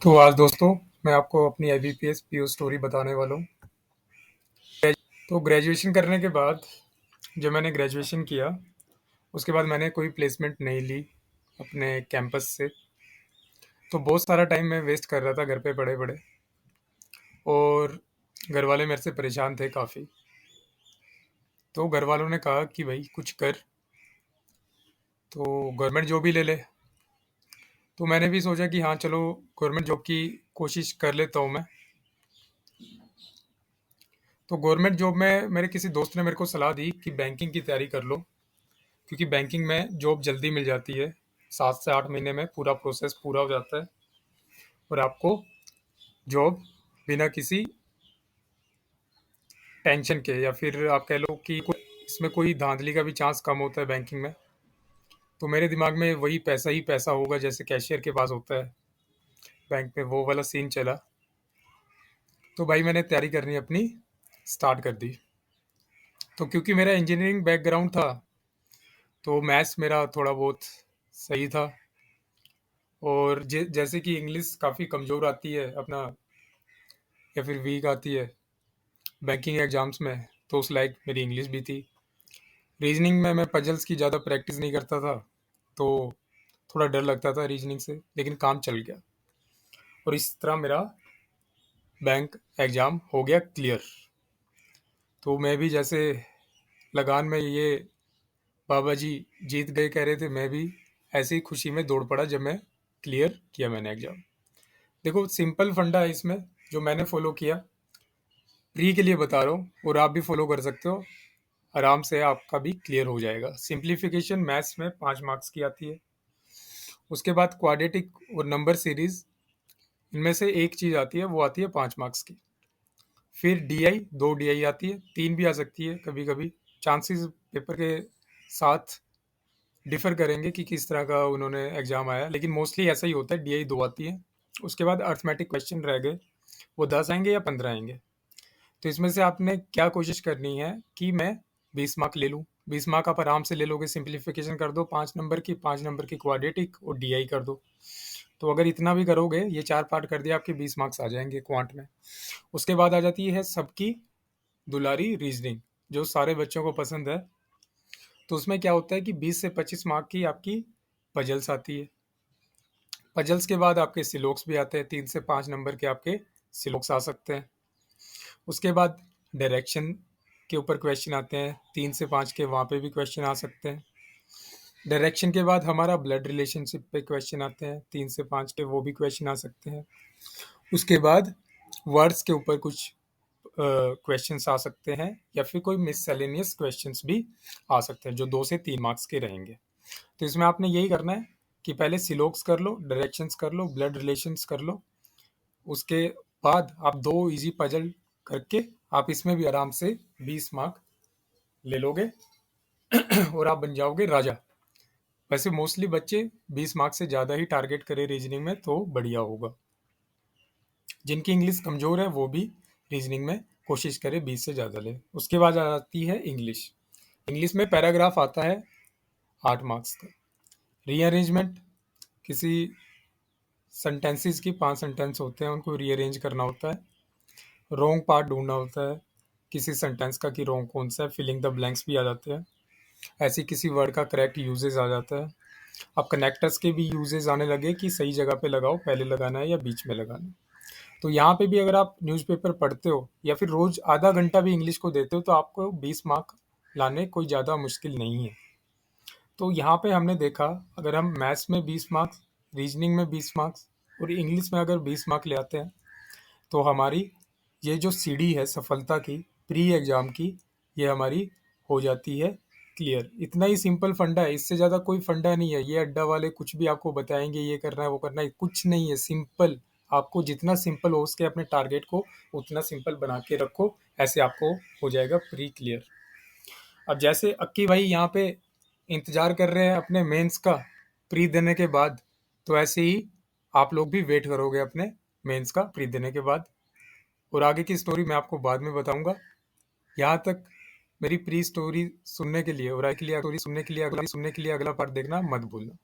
तो आज दोस्तों मैं आपको अपनी IBPS PO स्टोरी बताने वाला हूँ। तो ग्रेजुएशन करने के बाद जब मैंने ग्रेजुएशन किया उसके बाद मैंने कोई प्लेसमेंट नहीं ली अपने कैंपस से। तो बहुत सारा टाइम मैं वेस्ट कर रहा था घर पे पड़े पड़े, और घर वाले मेरे से परेशान थे काफ़ी। तो घर वालों ने कहा कि भाई कुछ कर, तो गवर्नमेंट जॉब ही ले ले। तो मैंने भी सोचा कि हाँ चलो गवर्नमेंट जॉब की कोशिश कर लेता हूँ मैं। तो गवर्नमेंट जॉब में मेरे किसी दोस्त ने मेरे को सलाह दी कि बैंकिंग की तैयारी कर लो, क्योंकि बैंकिंग में जॉब जल्दी मिल जाती है। 7 से 8 महीने में पूरा प्रोसेस पूरा हो जाता है और आपको जॉब बिना किसी टेंशन के, या फिर आप कह लो कि इसमें कोई धांधली का भी चांस कम होता है बैंकिंग में। तो मेरे दिमाग में वही पैसा ही पैसा होगा जैसे कैशियर के पास होता है बैंक में, वो वाला सीन चला। तो भाई मैंने तैयारी करनी अपनी स्टार्ट कर दी। तो क्योंकि मेरा इंजीनियरिंग बैकग्राउंड था तो मैथ्स मेरा थोड़ा बहुत सही था, और जैसे कि इंग्लिश काफ़ी कमज़ोर आती है अपना, या फिर वीक आती है बैंकिंग एग्जाम्स में, तो उस लायक मेरी इंग्लिश भी थी। रीजनिंग में मैं पजल्स की ज़्यादा प्रैक्टिस नहीं करता था, तो थोड़ा डर लगता था रीजनिंग से, लेकिन काम चल गया और इस तरह मेरा बैंक एग्ज़ाम हो गया क्लियर। तो मैं भी जैसे लगान में ये बाबा जी जीत गए कह रहे थे, मैं भी ऐसी ही खुशी में दौड़ पड़ा जब मैं क्लियर किया मैंने एग्ज़ाम। देखो सिंपल फंडा है इसमें जो मैंने फॉलो किया, प्री के लिए बता रहा हूँ और आप भी फॉलो कर सकते हो। आराम से आपका भी क्लियर हो जाएगा। सिंप्लीफिकेशन मैथ्स में 5 मार्क्स की आती है। उसके बाद क्वाड्रेटिक और नंबर सीरीज, इनमें से एक चीज आती है, वो आती है 5 मार्क्स की। फिर DI, 2 DI आती है, 3 भी आ सकती है कभी कभी। चांसेस पेपर के साथ डिफर करेंगे कि किस तरह का उन्होंने एग्जाम आया, लेकिन मोस्टली ऐसा ही होता है, DI 2 आती है। उसके बाद अर्थमेटिक क्वेश्चन रह गए, वो 10 आएंगे या 15 आएंगे। तो इसमें से आपने क्या कोशिश करनी है कि मैं 20 मार्क ले लूँ। 20 मार्क आप आराम से ले लोगे, सिंप्लीफिकेशन कर दो 5 नंबर की, 5 नंबर की क्वाड्रेटिक और DI कर दो। तो अगर इतना भी करोगे, ये 4 पार्ट कर दिया, आपके 20 मार्क्स आ जाएंगे क्वांट में। उसके बाद आ जाती है सबकी दुलारी रीजनिंग, जो सारे बच्चों को पसंद है। तो उसमें क्या होता है कि 20 से 25 मार्क की आपकी पजल्स आती है। पजल्स के बाद आपके सिलोक्स भी आते हैं, 3 से 5 नंबर के आपके सिलोक्स आ सकते हैं। उसके बाद डायरेक्शन के ऊपर क्वेश्चन आते हैं, 3 से 5 के, वहाँ पे भी क्वेश्चन आ सकते हैं। डायरेक्शन के बाद हमारा ब्लड रिलेशनशिप पे क्वेश्चन आते हैं, 3 से 5 के, वो भी क्वेश्चन आ सकते हैं। उसके बाद वर्ड्स के ऊपर कुछ क्वेश्चंस आ सकते हैं, या फिर कोई मिससेलेनियस क्वेश्चंस भी आ सकते हैं जो 2 से 3 मार्क्स के रहेंगे। तो इसमें आपने यही करना है कि पहले सिलोक्स कर लो, डायरेक्शंस कर लो, ब्लड रिलेशंस कर लो। उसके बाद आप 2 इजी पजल करके आप इसमें भी आराम से 20 मार्क ले लोगे और आप बन जाओगे राजा। वैसे मोस्टली बच्चे 20 मार्क से ज़्यादा ही टारगेट करें रीजनिंग में तो बढ़िया होगा। जिनकी इंग्लिश कमज़ोर है वो भी रीजनिंग में कोशिश करें 20 से ज़्यादा ले। उसके बाद आती है इंग्लिश। इंग्लिश में पैराग्राफ आता है 8 मार्क्स का। रीअरेंजमेंट, किसी सेंटेंसेस की 5 सेंटेंस होते हैं, उनको रीअरेंज करना होता है। रॉन्ग पार्ट ढूंढना होता है किसी सेंटेंस का कि रॉन्ग कौन सा है। फिलिंग द ब्लैंक्स भी आ जाते हैं। ऐसे किसी वर्ड का करेक्ट यूजेज आ जाता है। अब कनेक्टर्स के भी यूजेज आने लगे कि सही जगह पे लगाओ, पहले लगाना है या बीच में लगाना है। तो यहाँ पे भी अगर आप न्यूज़पेपर पढ़ते हो या फिर रोज आधा घंटा भी इंग्लिश को देते हो तो आपको 20 मार्क लाने कोई ज़्यादा मुश्किल नहीं है। तो यहाँ पे हमने देखा, अगर हम मैथ्स में 20 मार्क्स, रीजनिंग में 20 मार्क्स और इंग्लिश में अगर 20 मार्क ले आते हैं, तो हमारी ये जो सीढ़ी है सफलता की, प्री एग्जाम की, ये हमारी हो जाती है क्लियर। इतना ही सिंपल फंडा है, इससे ज़्यादा कोई फंडा नहीं है। ये अड्डा वाले कुछ भी आपको बताएंगे ये करना है वो करना है, कुछ नहीं है। सिंपल, आपको जितना सिंपल हो सके अपने टारगेट को उतना सिंपल बना के रखो, ऐसे आपको हो जाएगा प्री क्लियर। अब जैसे अक्की भाई यहाँ पे इंतजार कर रहे हैं अपने मेंस का प्री देने के बाद, तो ऐसे ही आप लोग भी वेट करोगे अपने मेंस का प्री देने के बाद। और आगे की स्टोरी मैं आपको बाद में बताऊंगा। यहाँ तक मेरी प्री स्टोरी सुनने के लिए और आगे के लिए स्टोरी सुनने के लिए अगला पार्ट देखना मत भूलना।